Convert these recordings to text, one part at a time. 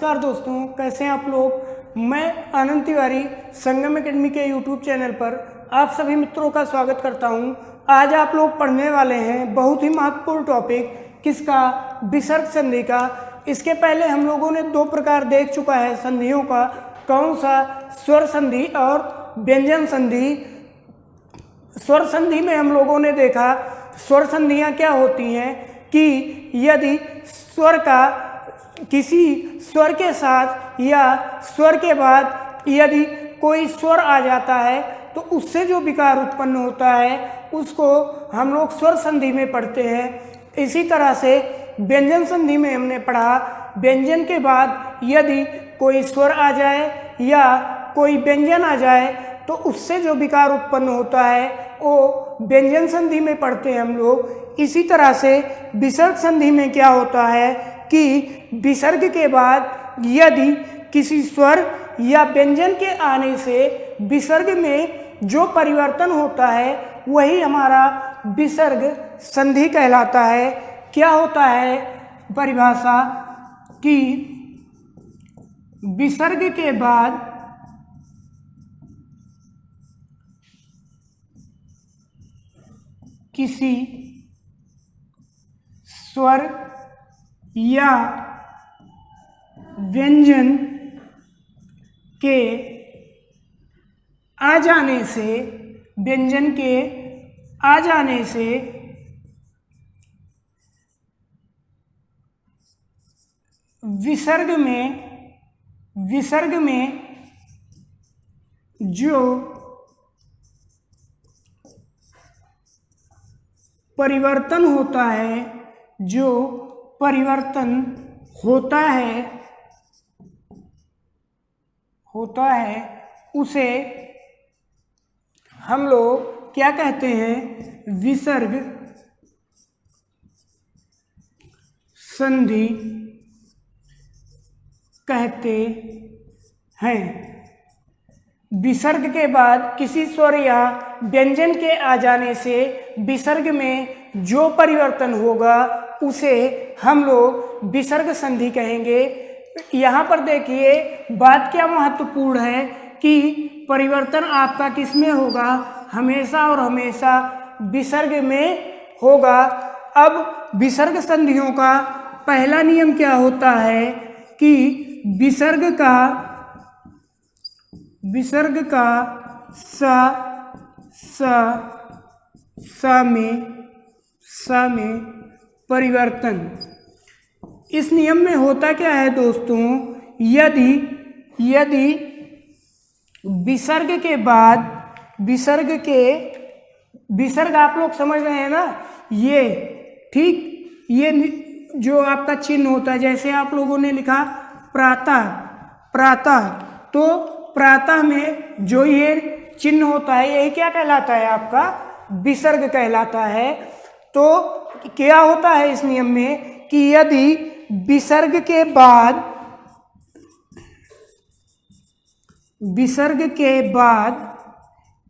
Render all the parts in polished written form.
नमस्कार दोस्तों, कैसे हैं आप लोग। मैं आनंद तिवारी संगम एकेडमी के यूट्यूब चैनल पर आप सभी मित्रों का स्वागत करता हूं। आज आप लोग पढ़ने वाले हैं बहुत ही महत्वपूर्ण टॉपिक, किसका, विसर्ग संधि का। इसके पहले हम लोगों ने दो प्रकार देख चुका है संधियों का, कौन सा, स्वर संधि और व्यंजन संधि। स्वर संधि में हम लोगों ने देखा स्वर संधियाँ क्या होती हैं कि यदि स्वर का किसी स्वर के साथ या स्वर के बाद यदि कोई स्वर आ जाता है तो उससे जो विकार उत्पन्न होता है उसको हम लोग स्वर संधि में पढ़ते हैं। इसी तरह से व्यंजन संधि में हमने पढ़ा, व्यंजन के बाद यदि कोई स्वर आ जाए या कोई व्यंजन आ जाए तो उससे जो विकार उत्पन्न होता है वो व्यंजन संधि में पढ़ते हैं हम लोग। इसी तरह से विसर्ग संधि में क्या होता है कि विसर्ग के बाद यदि किसी स्वर या व्यंजन के आने से विसर्ग में जो परिवर्तन होता है वही हमारा विसर्ग संधि कहलाता है। क्या होता है परिभाषा कि विसर्ग के बाद किसी स्वर या व्यंजन के आ जाने से, व्यंजन के आ जाने से विसर्ग में जो परिवर्तन होता है, जो परिवर्तन होता है उसे हम लोग क्या कहते हैं, विसर्ग संधि कहते हैं। विसर्ग के बाद किसी स्वर या व्यंजन के आ जाने से विसर्ग में जो परिवर्तन होगा उसे हम लोग विसर्ग संधि कहेंगे। यहाँ पर देखिए बात क्या महत्वपूर्ण है कि परिवर्तन आपका किस में होगा, हमेशा और हमेशा विसर्ग में होगा। अब विसर्ग संधियों का पहला नियम क्या होता है कि विसर्ग का सा में परिवर्तन। इस नियम में होता क्या है दोस्तों, यदि विसर्ग के बाद विसर्ग आप लोग समझ रहे हैं ना, ये ठीक, ये जो आपका चिन्ह होता है, जैसे आप लोगों ने लिखा प्रातः, तो प्रातः में जो ये चिन्ह होता है यही क्या कहलाता है, आपका विसर्ग कहलाता है। तो क्या होता है इस नियम में कि यदि विसर्ग के बाद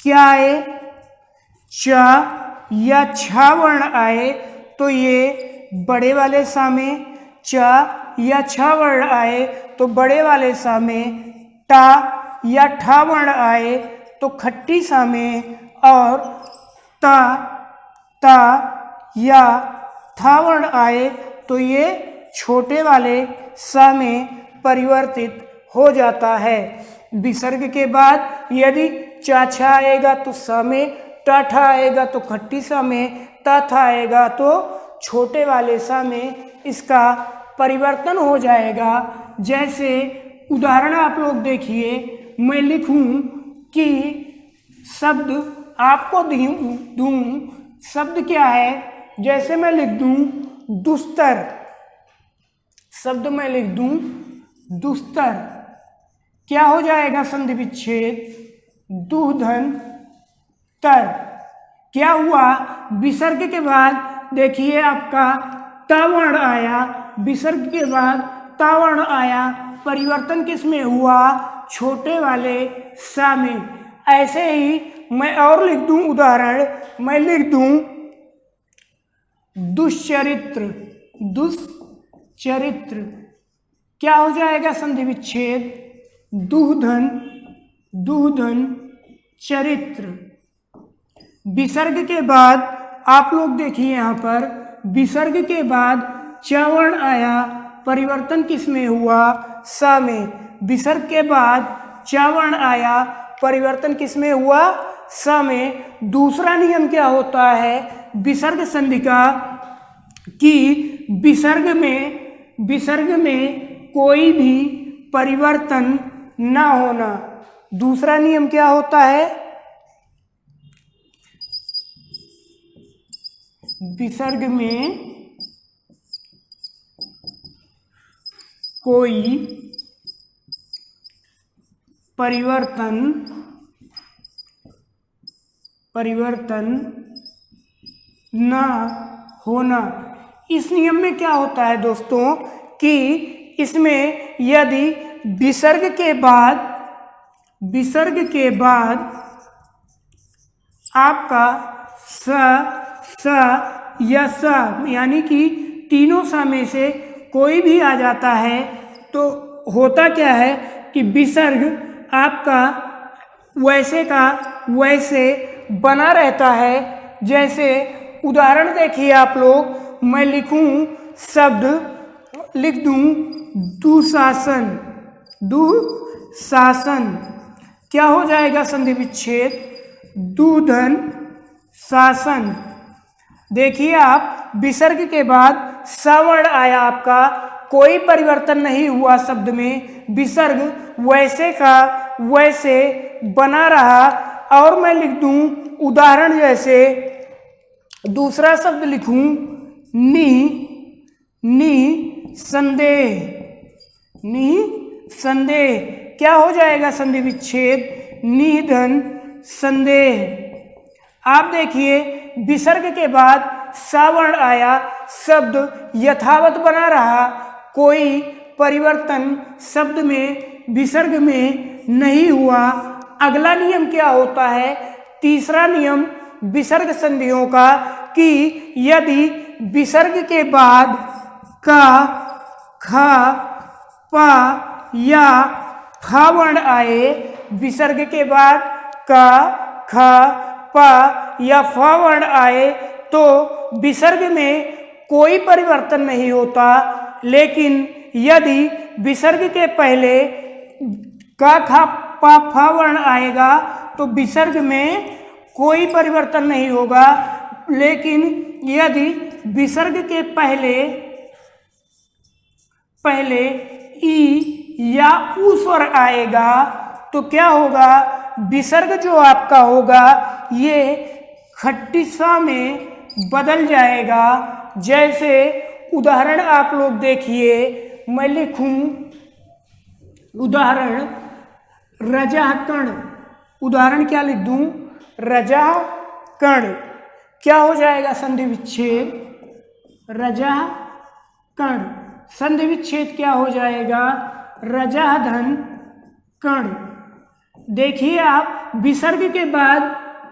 क्या आए, चा या छा वर्ण आए तो ये बड़े वाले सा में, चा या छा वर्ण आए तो बड़े वाले सा में, टा या ठा वर्ण आए तो खट्टी सा में, और ता या था वर्ण आए तो ये छोटे वाले सा में परिवर्तित हो जाता है। विसर्ग के बाद यदि चा छा आएगा तो सा में, टा ठा आएगा तो खट्टी सा में, ता था आएगा तो छोटे वाले सा में इसका परिवर्तन हो जाएगा। जैसे उदाहरण आप लोग देखिए, मैं लिखूं कि शब्द आपको दूं, शब्द क्या है, जैसे मैं लिख दूं दुस्तर, शब्द मैं लिख दूं दुस्तर, क्या हो जाएगा संधि विच्छेद, दूधन तर। क्या हुआ, विसर्ग के बाद देखिए आपका ता वर्ण आया, विसर्ग के बाद ता वर्ण आया, परिवर्तन किस में हुआ, छोटे वाले सा में। ऐसे ही मैं और लिख दूं उदाहरण, मैं लिख दूं दुश्चरित्र, क्या हो जाएगा संधि विच्छेद? दुहधन, दुहधन चरित्र। विसर्ग के बाद आप लोग देखिए यहाँ पर, विसर्ग के बाद च वर्ण आया, परिवर्तन किस में हुआ? स में। विसर्ग के बाद च वर्ण आया, परिवर्तन किस में हुआ? स में। दूसरा नियम क्या होता है विसर्ग संधि का कि विसर्ग में कोई भी परिवर्तन ना होना। दूसरा नियम क्या होता है? विसर्ग में कोई परिवर्तन ना होना। इस नियम में क्या होता है दोस्तों कि इसमें यदि विसर्ग के बाद आपका स या स यानी कि तीनों स में से कोई भी आ जाता है तो होता क्या है कि विसर्ग आपका वैसे का वैसे बना रहता है। जैसे उदाहरण देखिए आप लोग, मैं लिख दूं दुशासन, दुशासन। क्या हो जाएगा संधि विच्छेद? दुधन शासन। देखिए आप, विसर्ग के बाद स वर्ण आया आपका, कोई परिवर्तन नहीं हुआ शब्द में, विसर्ग वैसे का वैसे बना रहा। और मैं लिख दूं उदाहरण, जैसे दूसरा शब्द लिखूं निसंदेह। क्या हो जाएगा संधि विच्छेद? निधन संदेह। आप देखिए विसर्ग के बाद स वर्ण आया, शब्द यथावत बना रहा, कोई परिवर्तन शब्द में विसर्ग में नहीं हुआ। अगला नियम क्या होता है? तीसरा नियम विसर्ग संधियों का कि यदि विसर्ग के बाद का, ख, प या फ वर्ण आए, विसर्ग के बाद का, ख, प या फ वर्ण आए तो विसर्ग में कोई परिवर्तन नहीं होता। लेकिन यदि विसर्ग के पहले का, ख, प, फ वर्ण आएगा तो विसर्ग में कोई परिवर्तन नहीं होगा। लेकिन यदि विसर्ग के पहले ई या उ स्वर आएगा तो क्या होगा? विसर्ग जो आपका होगा ये खट्टी सा में बदल जाएगा। जैसे उदाहरण आप लोग देखिए, मैं लिखूं उदाहरण रजा कण। उदाहरण क्या लिख दूं? रजा कण। क्या हो जाएगा संधि विच्छेद? रजा कण। संधि विच्छेद क्या हो जाएगा? रजा धन कण। देखिए आप, विसर्ग के बाद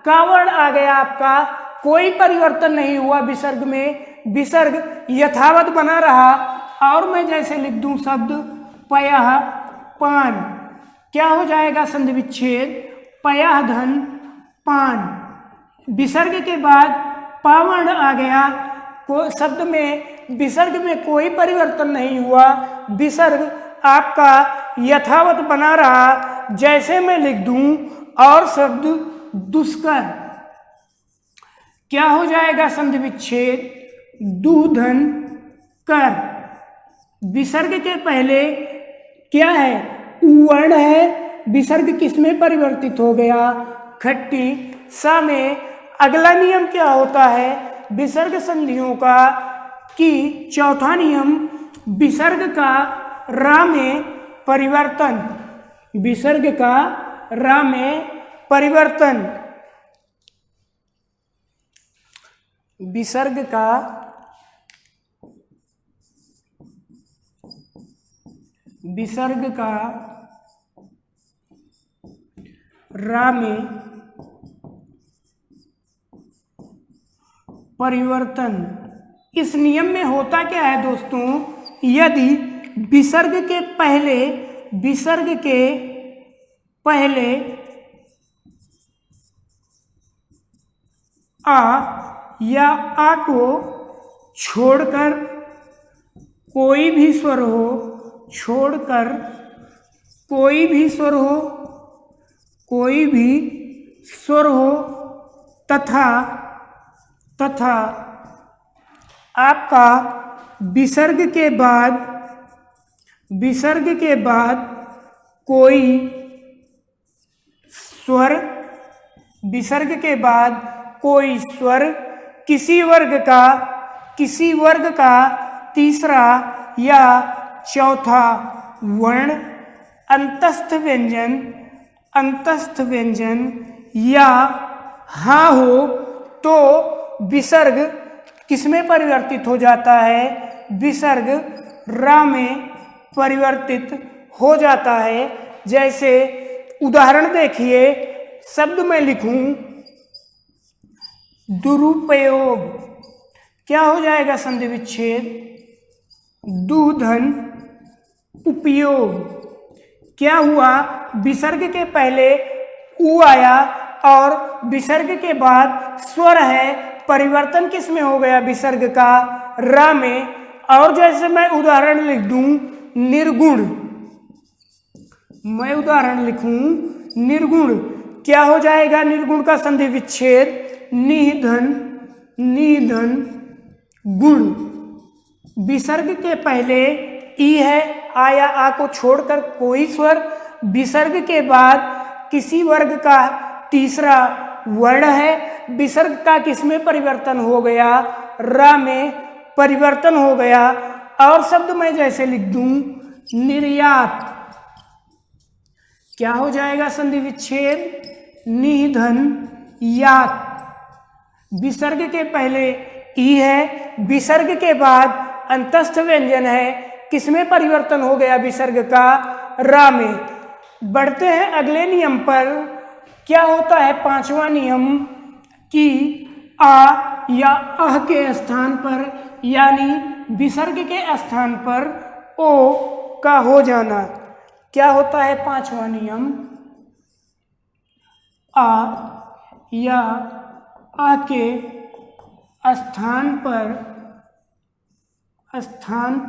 का वर्ण आ गया आपका, कोई परिवर्तन नहीं हुआ विसर्ग में, विसर्ग यथावत बना रहा। और मैं जैसे लिख दूं शब्द पयः पान। क्या हो जाएगा संधि विच्छेद? पयः धन पान। विसर्ग के बाद पा वर्ण आ गया, शब्द में विसर्ग में कोई परिवर्तन नहीं हुआ, विसर्ग आपका यथावत बना रहा। जैसे मैं लिख दूं और शब्द दुष्कर। क्या हो जाएगा संधि विच्छेद? दुधन कर। विसर्ग के पहले क्या है? उ वर्ण है, विसर्ग किस में परिवर्तित हो गया? खट्टी सा में। अगला नियम क्या होता है विसर्ग संधियों का कि चौथा नियम, विसर्ग का रा में परिवर्तन। विसर्ग का रा में परिवर्तन। विसर्ग का रा में परिवर्तन। इस नियम में होता क्या है दोस्तों? यदि विसर्ग के पहले आ या आ को छोड़कर कोई भी स्वर हो तथा आपका विसर्ग के बाद कोई स्वर किसी वर्ग का तीसरा या चौथा वर्ण अंतस्थ व्यंजन या हा हो तो विसर्ग किसमें परिवर्तित हो जाता है? विसर्ग रा में परिवर्तित हो जाता है। जैसे उदाहरण देखिए, शब्द में लिखूं दुरुपयोग, क्या हो जाएगा संधि विच्छेद? दुधन उपयोग। क्या हुआ? विसर्ग के पहले उ आया और विसर्ग के बाद स्वर है, परिवर्तन किस में हो गया? विसर्ग का रा में। और जैसे मैं उदाहरण लिख दूं निर्गुण, मैं उदाहरण लिखूं निर्गुण, क्या हो जाएगा निर्गुण का संधि विच्छेद? निधन गुण। विसर्ग के पहले ई है, आ या आ को छोड़कर कोई स्वर, विसर्ग के बाद किसी वर्ग का तीसरा वर्ण है, विसर्ग का किसमें परिवर्तन हो गया? रा में परिवर्तन हो गया। और शब्द में जैसे लिख दूं निर्यात, क्या हो जाएगा संधि विच्छेद? निधन यात। विसर्ग के पहले ई है, विसर्ग के बाद अंतस्थ व्यंजन है, किसमें परिवर्तन हो गया? विसर्ग का रा में। बढ़ते हैं अगले नियम पर। क्या होता है पांचवा नियम कि आ या अह के स्थान पर यानी विसर्ग के स्थान पर ओ का हो जाना। क्या होता है पांचवा नियम? आ या आ के स्थान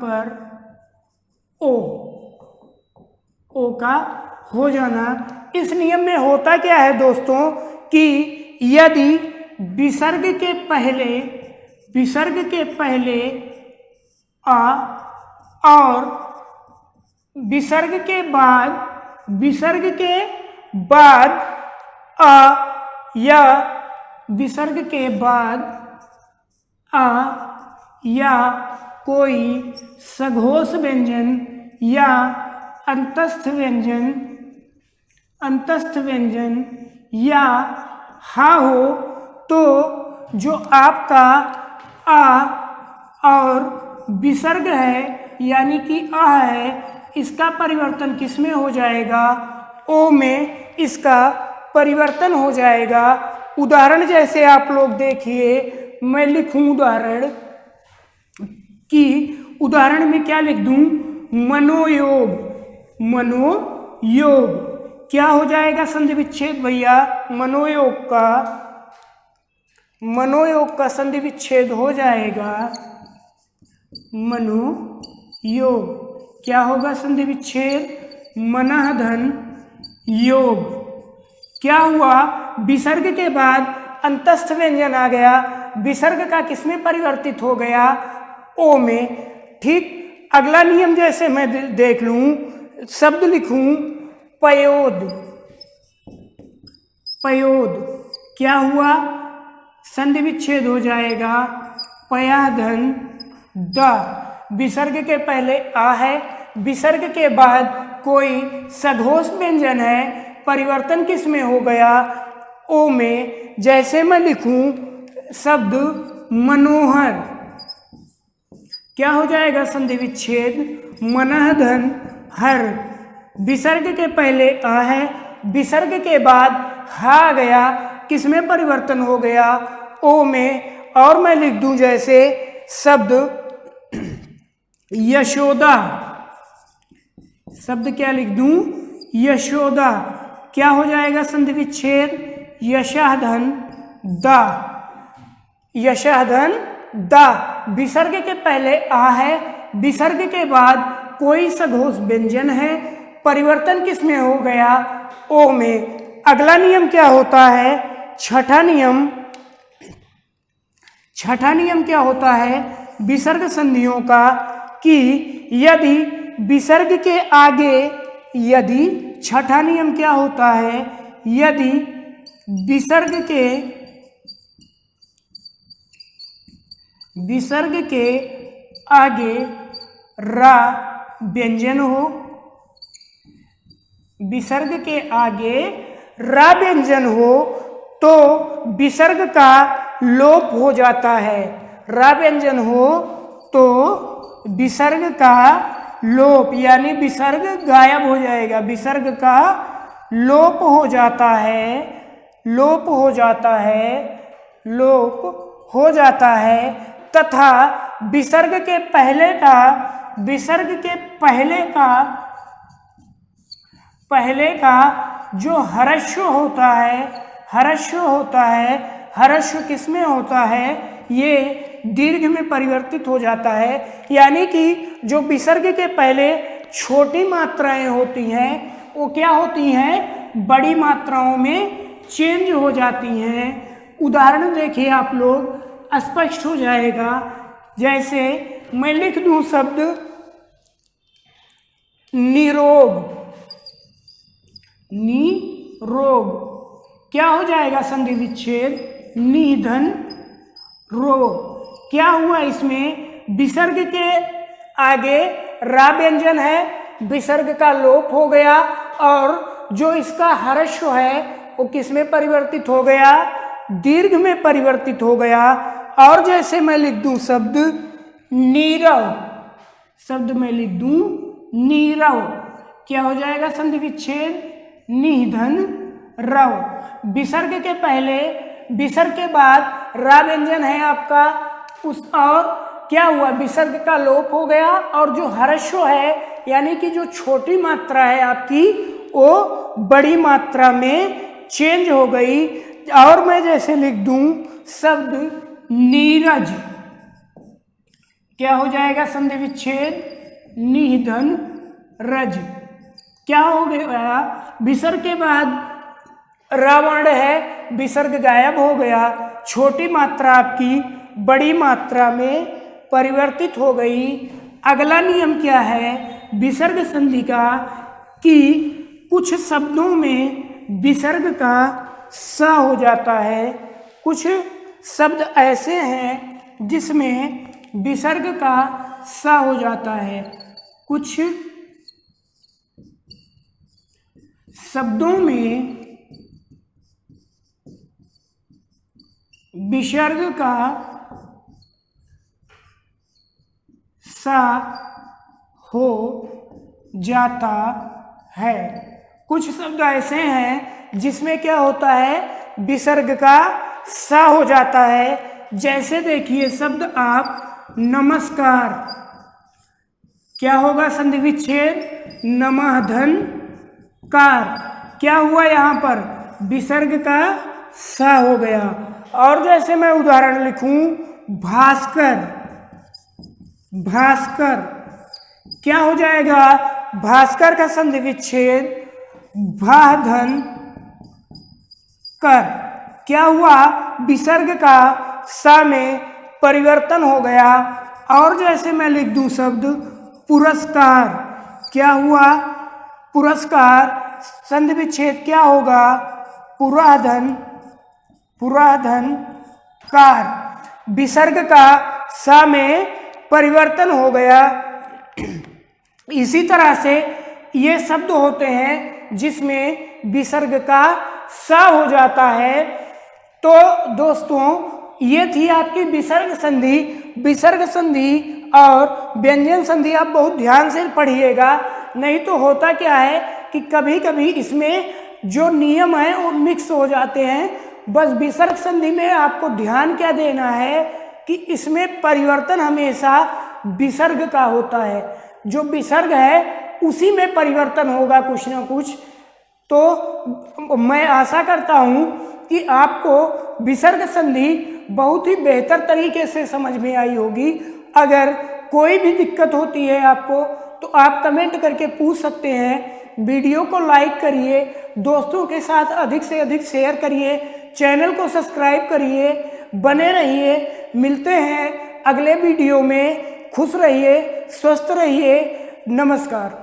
पर ओ का हो जाना। इस नियम में होता क्या है दोस्तों कि यदि विसर्ग के पहले आ और विसर्ग के बाद आ या विसर्ग के बाद आ या कोई सघोष व्यंजन या अंतस्थ व्यंजन या हा हो तो जो आपका आ और विसर्ग है यानी कि आ है, इसका परिवर्तन किस में हो जाएगा? ओ में इसका परिवर्तन हो जाएगा। उदाहरण जैसे आप लोग देखिए, मैं लिखूं उदाहरण कि उदाहरण में क्या लिख दूं? मनोयोग। क्या हो जाएगा संधि विच्छेद भैया? मनोयोग का संधि विच्छेद हो जाएगा मनोयोग। क्या होगा संधि विच्छेद? मनःधन योग। क्या हुआ? विसर्ग के बाद अंतस्थ व्यंजन आ गया, विसर्ग का किसमें परिवर्तित हो गया? ओ में। ठीक अगला नियम जैसे मैं देख लूं, शब्द लिखूं पयोद। क्या हुआ? संधि विच्छेद हो जाएगा पयाधन द। विसर्ग के पहले आ है, विसर्ग के बाद कोई सघोष व्यंजन है, परिवर्तन किस में हो गया? ओ में। जैसे मैं लिखूं शब्द मनोहर, क्या हो जाएगा संधि विच्छेद? मनःधन हर। विसर्ग के पहले आ है, विसर्ग के बाद हा गया, किसमें परिवर्तन हो गया? ओ में। और मैं लिख दूं जैसे शब्द यशोदा। शब्द क्या लिख दूं, यशोदा। क्या हो जाएगा संधि विच्छेद, यशाधन दा, यशाधन दा। विसर्ग के पहले आ है, विसर्ग के बाद कोई सघोष व्यंजन है, परिवर्तन किस में हो गया, ओ में। अगला नियम क्या होता है, छठा नियम क्या होता है विसर्ग संधियों का, कि यदि विसर्ग के आगे, यदि छठा नियम क्या होता है, यदि विसर्ग के आगे रा व्यंजन हो, विसर्ग के आगे रा व्यंजन हो तो विसर्ग का लोप हो जाता है। रा व्यंजन हो तो विसर्ग का लोप, यानी विसर्ग गायब हो जाएगा, विसर्ग का लोप हो जाता है, लोप हो जाता है, लोप हो जाता है। तथा विसर्ग के पहले का, विसर्ग के पहले का जो हर्ष होता है, हर्ष होता है, हर्ष किस में होता है, ये दीर्घ में परिवर्तित हो जाता है। यानी कि जो विसर्ग के पहले छोटी मात्राएं होती हैं वो क्या होती हैं, बड़ी मात्राओं में चेंज हो जाती हैं। उदाहरण देखिए आप लोग, स्पष्ट हो जाएगा। जैसे मैं लिख दूं शब्द निरोग, निरोग, क्या हो जाएगा संधि विच्छेद, निधन रोग। क्या हुआ इसमें, विसर्ग के आगे रा व्यंजन है, विसर्ग का लोप हो गया और जो इसका हर्ष है वो किस में परिवर्तित हो गया, दीर्घ में परिवर्तित हो गया। और जैसे मैं लिख दूं शब्द नीरव, शब्द में लिख दूं नीरव, क्या हो जाएगा संधि विच्छेद, निधन रव। विसर्ग के पहले, विसर्ग के बाद रा व्यंजन है आपका, उस और क्या हुआ, विसर्ग का लोप हो गया और जो हर्षो है यानी कि जो छोटी मात्रा है आपकी वो बड़ी मात्रा में चेंज हो गई। और मैं जैसे लिख दूं शब्द नीरज, क्या हो जाएगा संधि विच्छेद, निधन रज। क्या हो गया, विसर्ग के बाद रावण है, विसर्ग गायब हो गया, छोटी मात्रा आपकी बड़ी मात्रा में परिवर्तित हो गई। अगला नियम क्या है विसर्ग संधि का, कि कुछ शब्दों में विसर्ग का स हो जाता है, कुछ शब्द ऐसे हैं जिसमें विसर्ग का स हो जाता है, कुछ शब्दों में विसर्ग का सा हो जाता है। कुछ शब्द ऐसे हैं जिसमें क्या होता है, विसर्ग का सा हो जाता है। जैसे देखिए शब्द आप नमस्कार, क्या होगा संधि विच्छेद, नमः धन कार। क्या हुआ यहाँ पर, विसर्ग का सा हो गया। और जैसे मैं उदाहरण लिखूं भास्कर, भास्कर, क्या हो जाएगा, भास्कर का संधि विच्छेद भा धन कर। क्या हुआ, विसर्ग का सा में परिवर्तन हो गया। और जैसे मैं लिख दूं शब्द पुरस्कार, क्या हुआ, पुरस्कार संधि विच्छेद क्या होगा, पुराधन, पुराधन कार। विसर्ग का सा में परिवर्तन हो गया। इसी तरह से ये शब्द होते हैं जिसमें विसर्ग का सा हो जाता है। तो दोस्तों ये थी आपकी विसर्ग संधि। विसर्ग संधि और व्यंजन संधि आप बहुत ध्यान से पढ़िएगा, नहीं तो होता क्या है कि कभी कभी इसमें जो नियम है वो मिक्स हो जाते हैं। बस विसर्ग संधि में आपको ध्यान क्या देना है कि इसमें परिवर्तन हमेशा विसर्ग का होता है। जो विसर्ग है उसी में परिवर्तन होगा कुछ ना कुछ। तो मैं आशा करता हूँ कि आपको विसर्ग संधि बहुत ही बेहतर तरीके से समझ में आई होगी। अगर कोई भी दिक्कत होती है आपको तो आप कमेंट करके पूछ सकते हैं। वीडियो को लाइक करिए, दोस्तों के साथ अधिक से अधिक शेयर करिए, चैनल को सब्सक्राइब करिए, बने रहिए। मिलते हैं अगले वीडियो में। खुश रहिए, स्वस्थ रहिए। नमस्कार।